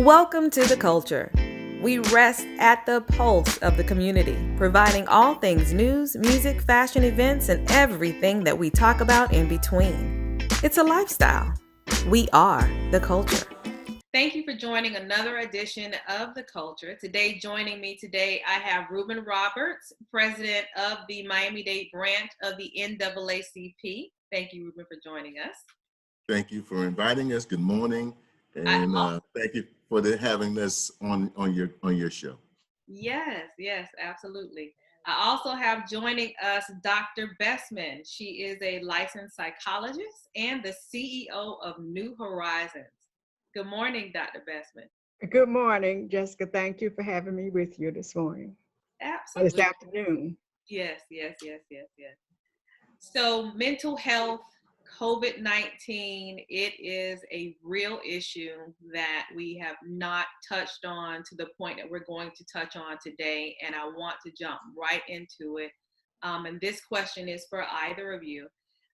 Welcome to The Culture. We rest at the pulse of the community, providing all things news, music, fashion, events, and everything that we talk about in between. It's a lifestyle. We are The Culture. Thank you for joining another edition of The Culture. Joining me today, I have Ruben Roberts, president of the Miami-Dade branch of the NAACP. Thank you, Ruben, for joining us. Thank you for inviting us. Good morning, and thank you for having us on your show. Yes, absolutely. I also have joining us Dr. Bessman. She is a licensed psychologist and the CEO of New Horizons. Good morning, Dr. Bessman. Good morning, Jessica. Thank you for having me with you this morning. Absolutely. This afternoon. Yes. So mental health, COVID-19, it is a real issue that we have not touched on to the point that we're going to touch on today. And I want to jump right into it. And this question is for either of you.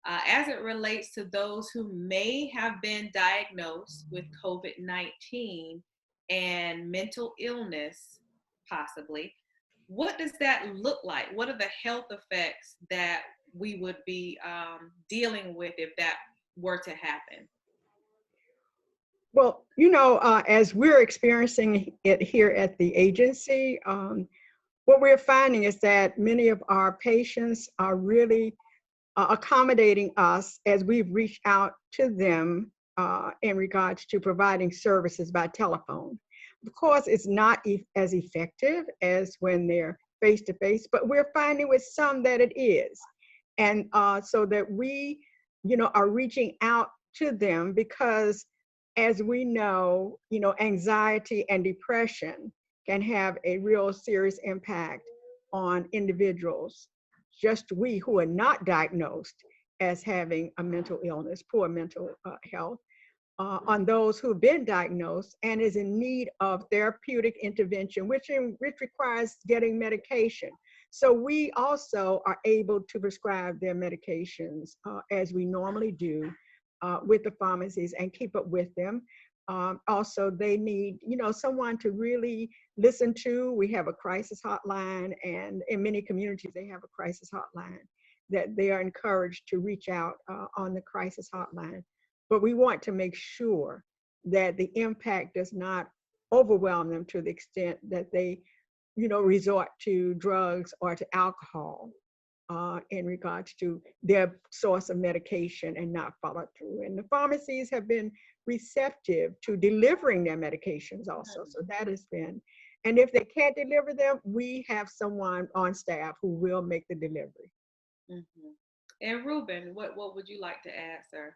As it relates to those who may have been diagnosed with COVID-19 and mental illness, possibly, what does that look like? What are the health effects that we would be dealing with if that were to happen? Well, as we're experiencing it here at the agency, what we're finding is that many of our patients are really accommodating us as we've reached out to them in regards to providing services by telephone. Of course, it's not as effective as when they're face-to-face, but we're finding with some that it is. And so that we, are reaching out to them because, as we know, anxiety and depression can have a real serious impact on individuals, just we who are not diagnosed as having a mental illness, poor mental health, on those who've been diagnosed and is in need of therapeutic intervention, which requires getting medication. So we also are able to prescribe their medications as we normally do with the pharmacies and keep up with them. Also, they need, someone to really listen to. We have a crisis hotline, and in many communities, they have a crisis hotline that they are encouraged to reach out on the crisis hotline. But we want to make sure that the impact does not overwhelm them to the extent that they, resort to drugs or to alcohol in regards to their source of medication and not follow through. And the pharmacies have been receptive to delivering their medications also. So that has been, and if they can't deliver them, we have someone on staff who will make the delivery. Mm-hmm. And Ruben, what would you like to add, sir?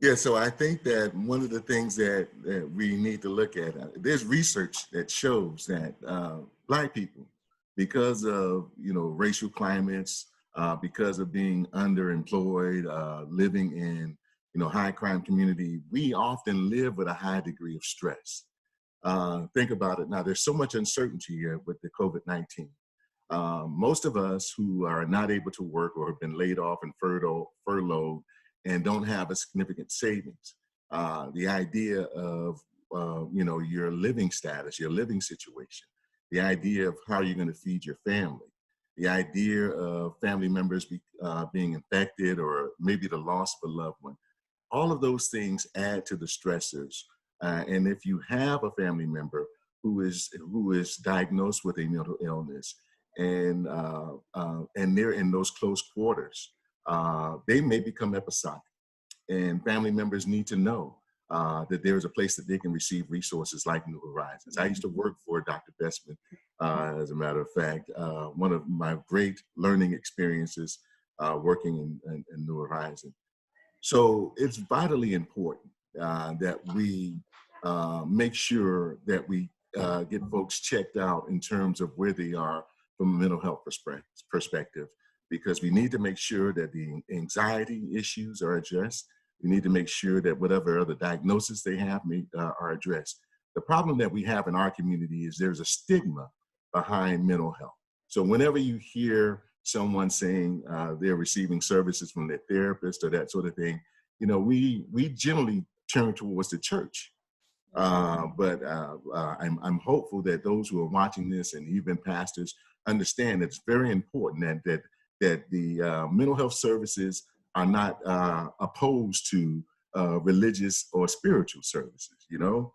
Yeah, so I think that one of the things that we need to look at, there's research that shows that Black people, because of racial climates, because of being underemployed, living in high crime community, we often live with a high degree of stress. Think about it now. There's so much uncertainty here with the COVID-19. Most of us who are not able to work or have been laid off and furloughed and don't have a significant savings. The idea of your living status, your living situation, the idea of how you're going to feed your family, the idea of family members being infected or maybe the loss of a loved one. All of those things add to the stressors. And if you have a family member who is diagnosed with a mental illness and they're in those close quarters, they may become episodic, and family members need to know that there's a place that they can receive resources like New Horizons. I used to work for Dr. Bessman, as a matter of fact. One of my great learning experiences working in New Horizons. So it's vitally important that we make sure that we get folks checked out in terms of where they are from a mental health perspective, because we need to make sure that the anxiety issues are addressed. We need to make sure that whatever other diagnosis they have are addressed. The problem that we have in our community is there's a stigma behind mental health. So whenever you hear someone saying they're receiving services from their therapist or that sort of thing, we generally turn towards the church I'm hopeful that those who are watching this and even pastors understand it's very important that the mental health services are not opposed to religious or spiritual services. You know,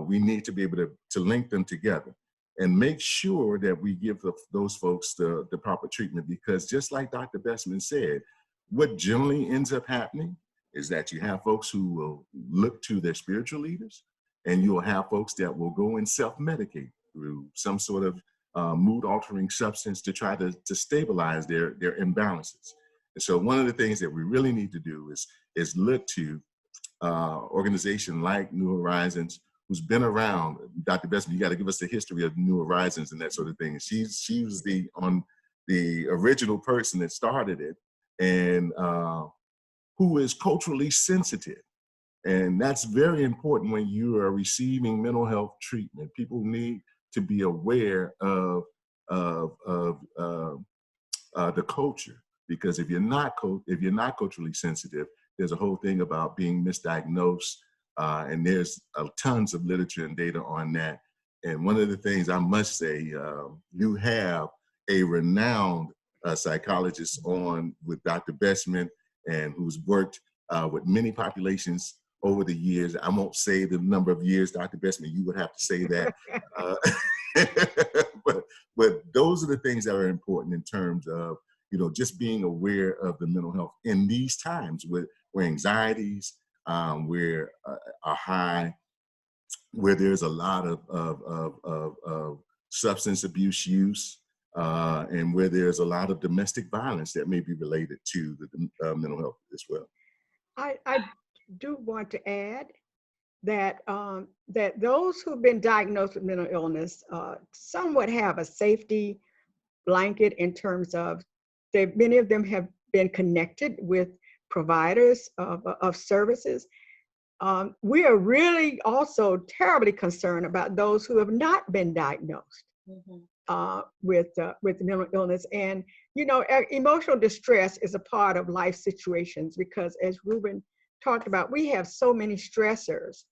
we need to be able to link them together and make sure that we give those folks the proper treatment, because just like Dr. Bestman said, what generally ends up happening is that you have folks who will look to their spiritual leaders, and you'll have folks that will go and self-medicate through some sort of mood-altering substance to try to stabilize their imbalances. And so one of the things that we really need to do is look to organization like New Horizons, who's been around. Dr. Bestman, you got to give us the history of New Horizons and that sort of thing. And she was the original person that started it, and who is culturally sensitive. And that's very important when you are receiving mental health treatment. People need to be aware of the culture, because if you're not culturally sensitive, there's a whole thing about being misdiagnosed, and there's tons of literature and data on that. And one of the things I must say, you have a renowned psychologist on with Dr. Bestman, and who's worked with many populations over the years. I won't say the number of years, Dr. Bestman, you would have to say that. But those are the things that are important in terms of, you know, just being aware of the mental health in these times where anxieties where are high, where there's a lot of substance abuse use, and where there's a lot of domestic violence that may be related to the mental health as well. I do want to add that that those who've been diagnosed with mental illness somewhat have a safety blanket in terms of many of them have been connected with providers of services. We are really also terribly concerned about those who have not been diagnosed with mental illness. And, you know, emotional distress is a part of life situations, because as Ruben talked about, we have so many stressors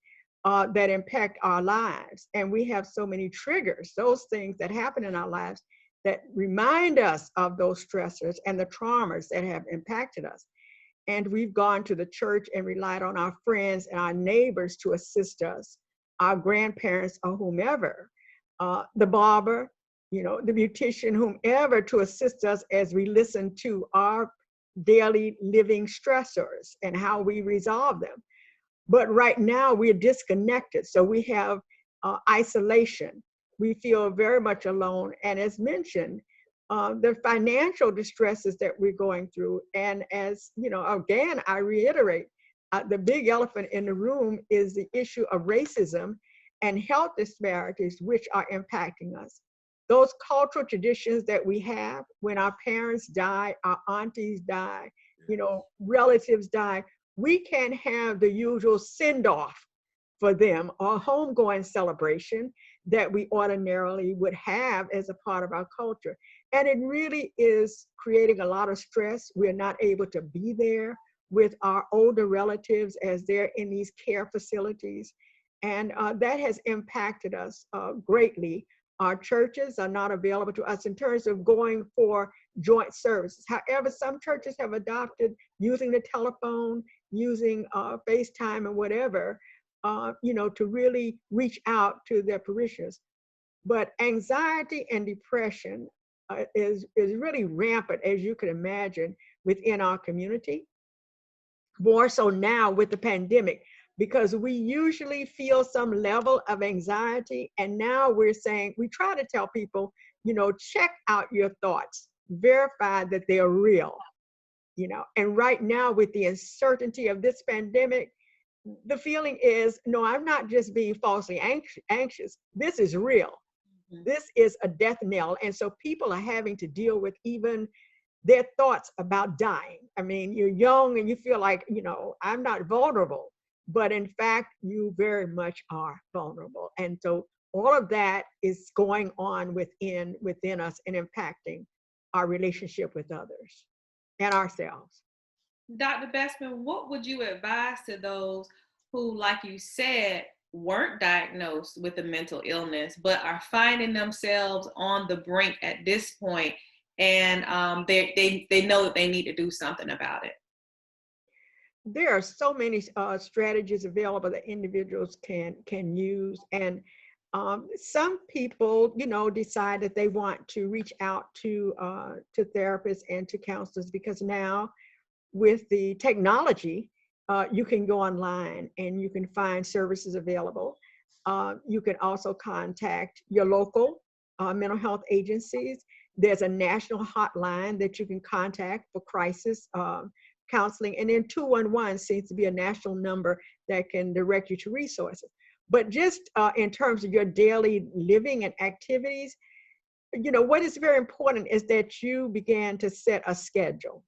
that impact our lives. And we have so many triggers, those things that happen in our lives that remind us of those stressors and the traumas that have impacted us. And we've gone to the church and relied on our friends and our neighbors to assist us, our grandparents or whomever, the barber, you know, the beautician, whomever, to assist us as we listen to our daily living stressors and how we resolve them. But right now we're disconnected. So we have isolation. We feel very much alone. And as mentioned, the financial distresses that we're going through. And as, you know, again, I reiterate, the big elephant in the room is the issue of racism and health disparities, which are impacting us. Those cultural traditions that we have, when our parents die, our aunties die, you know, relatives die, we can't have the usual send-off for them or homegoing celebration that we ordinarily would have as a part of our culture. And it really is creating a lot of stress. We're not able to be there with our older relatives as they're in these care facilities. And that has impacted us greatly. Our churches are not available to us in terms of going for joint services. However, some churches have adopted using the telephone, using FaceTime and whatever, you know, to really reach out to their parishioners. But anxiety and depression is really rampant, as you can imagine, within our community. More so now with the pandemic, because we usually feel some level of anxiety. And now we're saying, we try to tell people, you know, check out your thoughts, verify that they're real, you know. And right now with the uncertainty of this pandemic, the feeling is, no, I'm not just being falsely anxious. This is real. This is a death knell. And so people are having to deal with even their thoughts about dying. I mean, you're young and you feel like, you know, I'm not vulnerable, but in fact, you very much are vulnerable. And so all of that is going on within us and impacting our relationship with others and ourselves. Dr. Bestman, what would you advise to those who, like you said, weren't diagnosed with a mental illness, but are finding themselves on the brink at this point, and they know that they need to do something about it? There are so many strategies available that individuals can use, and some people, decide that they want to reach out to therapists and to counselors, because now with the technology, you can go online and you can find services available. You can also contact your local mental health agencies. There's a national hotline that you can contact for crisis counseling. And then 211 seems to be a national number that can direct you to resources. But just in terms of your daily living and activities, what is very important is that you begin to set a schedule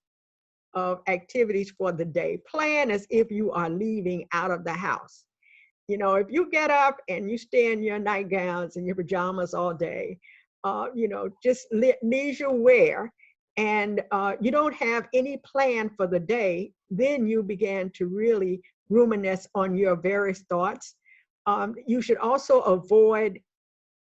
of activities for the day. Plan as if you are leaving out of the house. If you get up and you stay in your nightgowns and your pajamas all day, just leisure wear, and you don't have any plan for the day, then you begin to really ruminate on your various thoughts. You should also avoid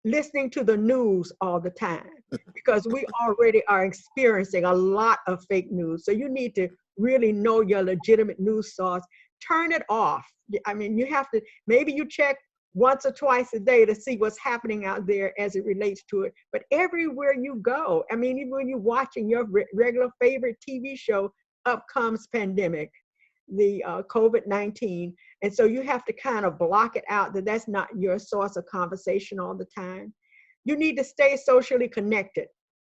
listening to the news all the time, because we already are experiencing a lot of fake news. So you need to really know your legitimate news source. Turn it off. I mean, you have to, maybe you check once or twice a day to see what's happening out there as it relates to it. But everywhere you go, I mean, even when you're watching your regular favorite TV show, up comes pandemic, the COVID-19. And so you have to kind of block it out, that that's not your source of conversation all the time. You need to stay socially connected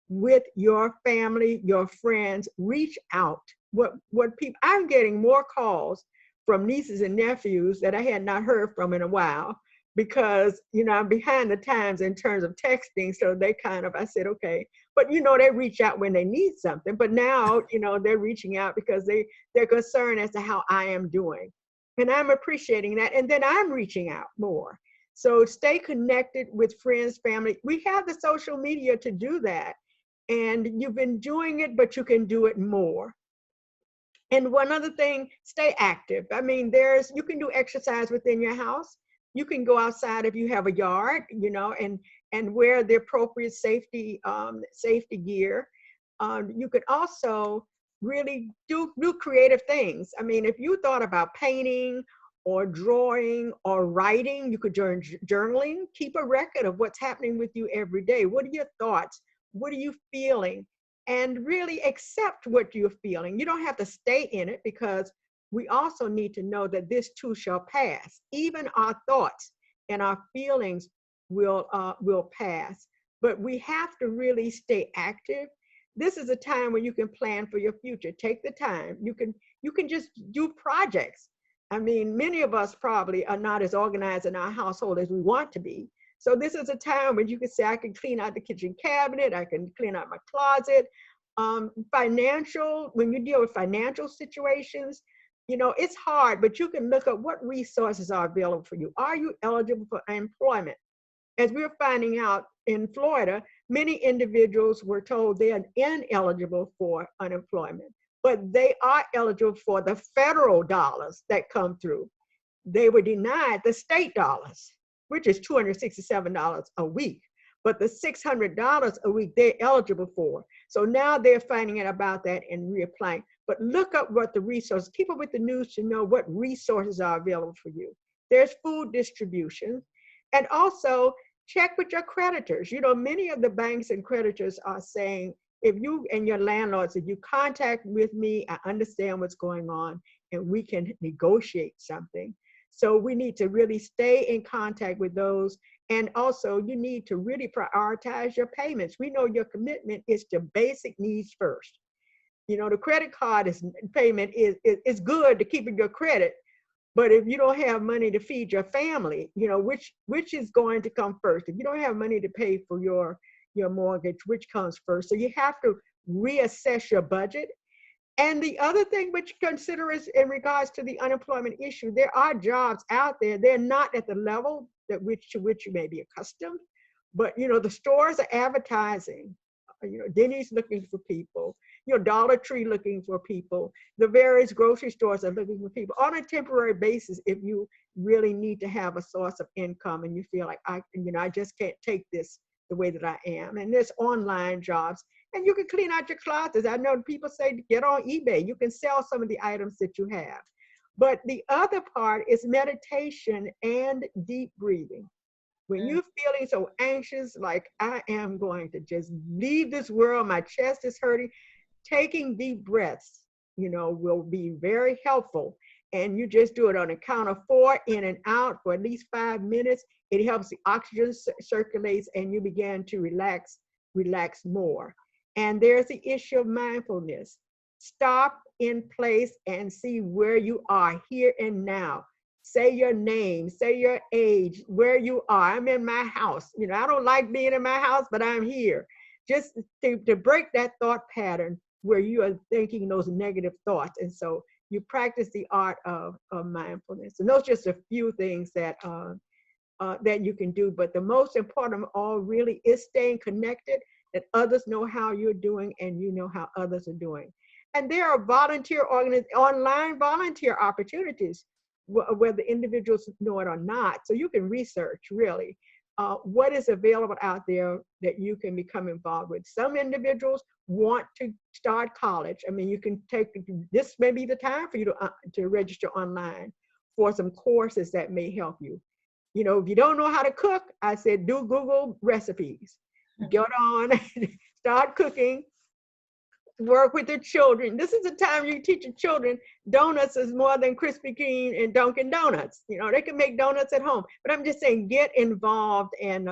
with your family, your friends. Reach out. What people, I'm getting more calls from nieces and nephews that I had not heard from in a while, because I'm behind the times in terms of texting. So they I said, okay, but they reach out when they need something. But now they're reaching out because they're concerned as to how I am doing, and I'm appreciating that. And then I'm reaching out more. So stay connected with friends, family. We have the social media to do that, and you've been doing it, but you can do it more. And one other thing, stay active. I mean, you can do exercise within your house. You can go outside if you have a yard, and wear the appropriate safety gear. You could also really do creative things. I mean, if you thought about painting or drawing or writing, you could journaling. Keep a record of what's happening with you every day. What are your thoughts? What are you feeling? And really accept what you're feeling. You don't have to stay in it, because we also need to know that this too shall pass. Even our thoughts and our feelings will pass. But we have to really stay active. This is a time when you can plan for your future. Take the time. You can just do projects. I mean, many of us probably are not as organized in our household as we want to be. So this is a time when you can say, I can clean out the kitchen cabinet, I can clean out my closet. When you deal with financial situations, it's hard, but you can look up what resources are available for you. Are you eligible for employment? As we're finding out in Florida, many individuals were told they are ineligible for unemployment, but they are eligible for the federal dollars that come through. They were denied the state dollars, which is $267 a week. But the $600 a week they're eligible for. So now they're finding out about that and reapplying. But look up what the resources, keep up with the news to know what resources are available for you. There's food distribution. And also check with your creditors. Many of the banks and creditors are saying, if you and your landlords, if you contact with me, I understand what's going on and we can negotiate something. So we need to really stay in contact with those. And also you need to really prioritize your payments. We know your commitment is to basic needs first. The credit card payment is good to keep your credit, but if you don't have money to feed your family, which is going to come first? If you don't have money to pay for your mortgage, which comes first? So you have to reassess your budget. And the other thing which you consider is in regards to the unemployment issue, there are jobs out there. They're not at the level to which you may be accustomed, but the stores are advertising Denny's looking for people, Dollar Tree looking for people, the various grocery stores are looking for people on a temporary basis. If you really need to have a source of income and you feel like I just can't take this the way that I am. And there's online jobs, and you can clean out your closets. I know people say get on eBay. You can sell some of the items that you have. But the other part is meditation and deep breathing. When you're feeling so anxious, like I am going to just leave this world, my chest is hurting, taking deep breaths, will be very helpful. And you just do it on a count of 4, in and out for at least 5 minutes. It helps the oxygen circulates and you begin to relax more. And there's the issue of mindfulness. Stop in place and see where you are here and now. Say your name, say your age, where you are. I'm in my house. I don't like being in my house, but I'm here. Just to break that thought pattern where you are thinking those negative thoughts. And so you practice the art of mindfulness. And those are just a few things that you can do. But the most important of all really is staying connected, that others know how you're doing and you know how others are doing. And there are online volunteer opportunities, whether individuals know it or not. So you can research really what is available out there that you can become involved with. Some individuals want to start college. I mean, you can this may be the time for you to register online for some courses that may help you. If you don't know how to cook, I said, do Google recipes. Get on, start cooking. Work with the children. This is the time you teach your children donuts is more than Krispy Kreme and Dunkin' Donuts. They can make donuts at home. But I'm just saying, get involved and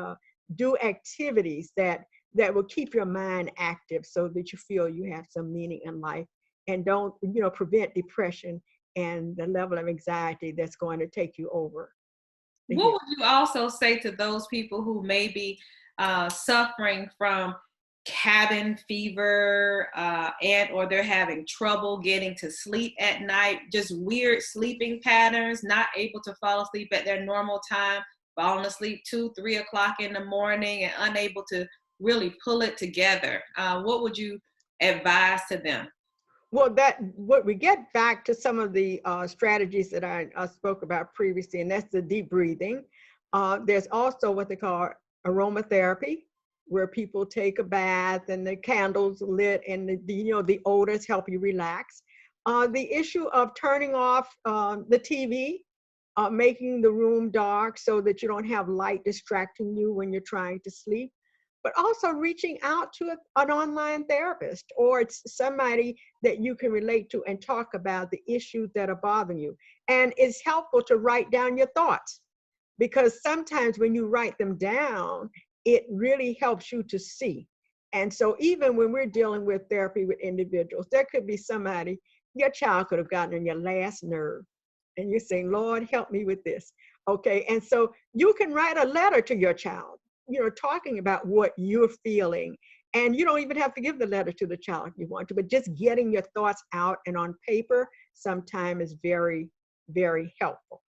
do activities that will keep your mind active so that you feel you have some meaning in life, and don't, prevent depression and the level of anxiety that's going to take you over. What would you also say to those people who may be suffering from cabin fever or they're having trouble getting to sleep at night, just weird sleeping patterns, not able to fall asleep at their normal time, falling asleep 2-3 o'clock in the morning and unable to really pull it together? What would you advise to them? Well, what we get back to some of the strategies that I spoke about previously, and that's the deep breathing. There's also what they call aromatherapy, where people take a bath and the candles lit and the odors help you relax. The issue of turning off the TV, making the room dark so that you don't have light distracting you when you're trying to sleep, but also reaching out to an online therapist or it's somebody that you can relate to and talk about the issues that are bothering you. And it's helpful to write down your thoughts, because sometimes when you write them down, it really helps you to see. And so even when we're dealing with therapy with individuals, there could be somebody, your child could have gotten on your last nerve and you're saying, Lord, help me with this. Okay. And so you can write a letter to your child, talking about what you're feeling. And you don't even have to give the letter to the child if you want to, but just getting your thoughts out and on paper sometimes is very, very helpful.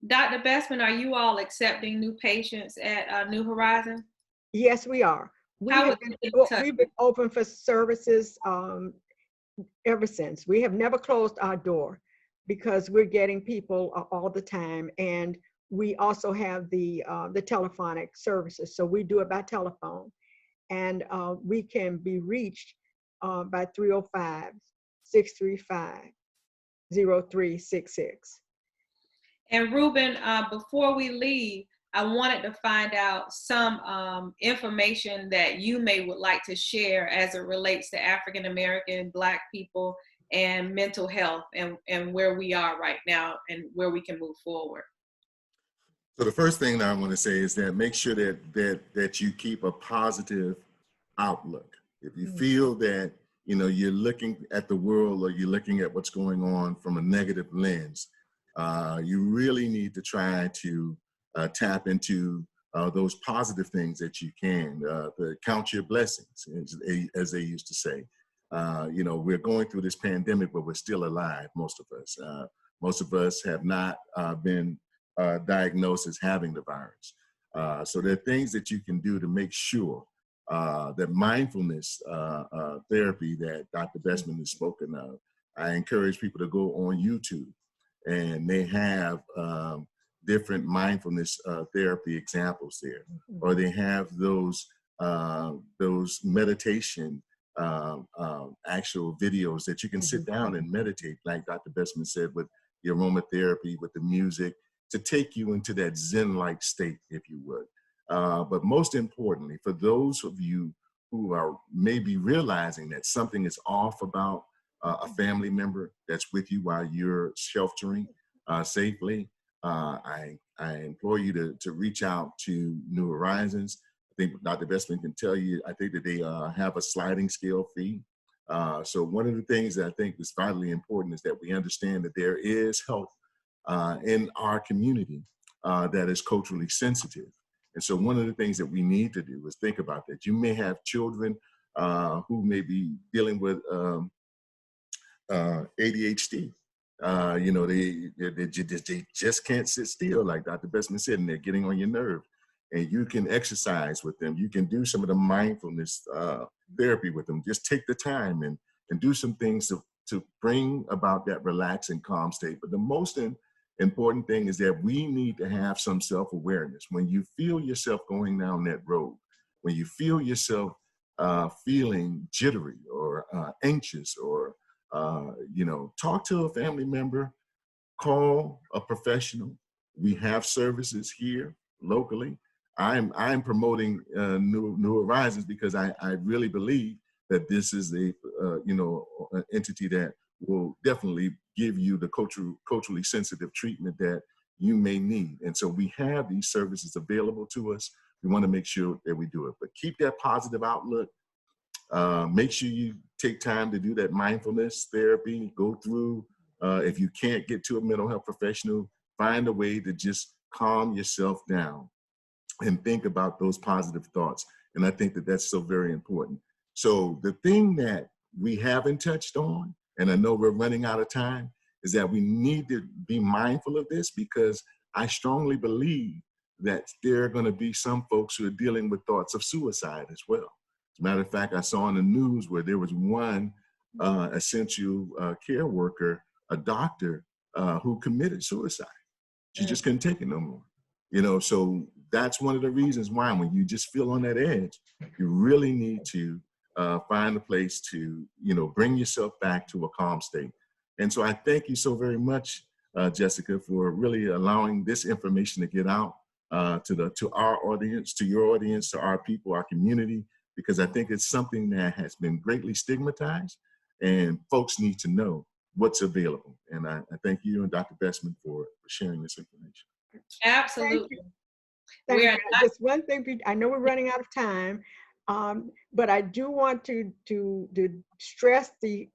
Dr. Bestman, are you all accepting new patients at New Horizon? Yes, we are. We've been open for services ever since. We have never closed our door because we're getting people all the time. And we also have the telephonic services. So we do it by telephone. And we can be reached by 305-635-0366. And Ruben, before we leave, I wanted to find out some information that you would like to share as it relates to African American, Black people, and mental health, and where we are right now and where we can move forward. So the first thing that I want to say is that make sure that you keep a positive outlook. If you feel that you're looking at the world or you're looking at what's going on from a negative lens, you really need to try to tap into those positive things that you can. Count your blessings, as they used to say. We're going through this pandemic, but we're still alive, most of us. Most of us have not been diagnosed as having the virus. So there are things that you can do to make sure the mindfulness therapy that Dr. Bestman has spoken of. I encourage people to go on YouTube, and they have different mindfulness therapy examples there, or they have those meditation actual videos that you can sit down and meditate, like Dr. Bestman said, with the aromatherapy, with the music, to take you into that Zen-like state, if you would. But most importantly, for those of you who are maybe realizing that something is off about a family member that's with you while you're sheltering safely, I implore you to reach out to New Horizons. I think Dr. Bestman can tell you, I think that they have a sliding scale fee. So one of the things that I think is vitally important is that we understand that there is help in our community that is culturally sensitive. And so one of the things that we need to do is think about that. You may have children who may be dealing with ADHD. They just can't sit still, like Dr. Bestman said, and they're getting on your nerve. And you can exercise with them. You can do some of the mindfulness therapy with them. Just take the time and do some things to bring about that relaxed and calm state. But the most important thing is that we need to have some self-awareness. When you feel yourself going down that road, when you feel yourself feeling jittery or anxious, or talk to a family member, call a professional. We have services here locally. I'm promoting New Horizons because I really believe that this is an entity that will definitely give you the culturally sensitive treatment that you may need. And so we have these services available to us. We want to make sure that we do it, but keep that positive outlook. Make sure you take time to do that mindfulness therapy. Go through, if you can't get to a mental health professional, find a way to just calm yourself down and think about those positive thoughts. And I think that that's so very important. So the thing that we haven't touched on, and I know we're running out of time, is that we need to be mindful of this, because I strongly believe that there are going to be some folks who are dealing with thoughts of suicide as well. As a matter of fact, I saw in the news where there was one essential care worker, a doctor, who committed suicide. She just couldn't take it no more. So that's one of the reasons why, when you just feel on that edge, you really need to find a place to, bring yourself back to a calm state. And so I thank you so very much, Jessica, for really allowing this information to get out to our audience, to your audience, to our people, our community, because I think it's something that has been greatly stigmatized, and folks need to know what's available. And I thank you and Dr. Bestman for sharing this information. Absolutely. Thank you. Just one thing, I know we're running out of time, but I do want to stress the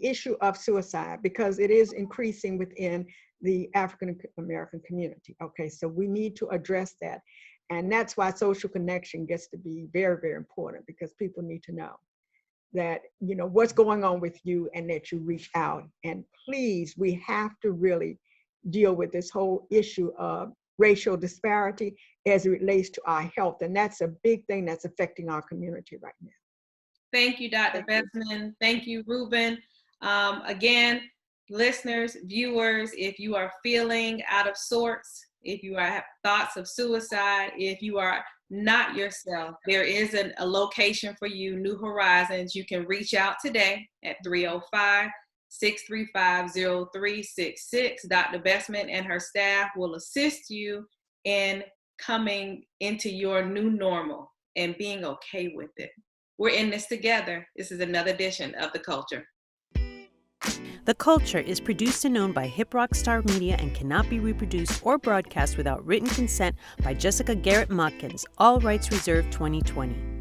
issue of suicide, because it is increasing within the African American community. Okay, so we need to address that. And that's why social connection gets to be very, very important, because people need to know that, what's going on with you, and that you reach out. And please, we have to really deal with this whole issue of racial disparity as it relates to our health. And that's a big thing that's affecting our community right now. Thank you, Dr. Bestman. Thank you, Ruben. Again, listeners, viewers, if you are feeling out of sorts, if you have thoughts of suicide, if you are not yourself, there is a location for you, New Horizons. You can reach out today at 305-635-0366. Dr. Bestman and her staff will assist you in coming into your new normal and being okay with it. We're in this together. This is another edition of The Culture. The Culture is produced and owned by Hip Rock Star Media and cannot be reproduced or broadcast without written consent by Jessica Garrett Motkins. All rights reserved 2020.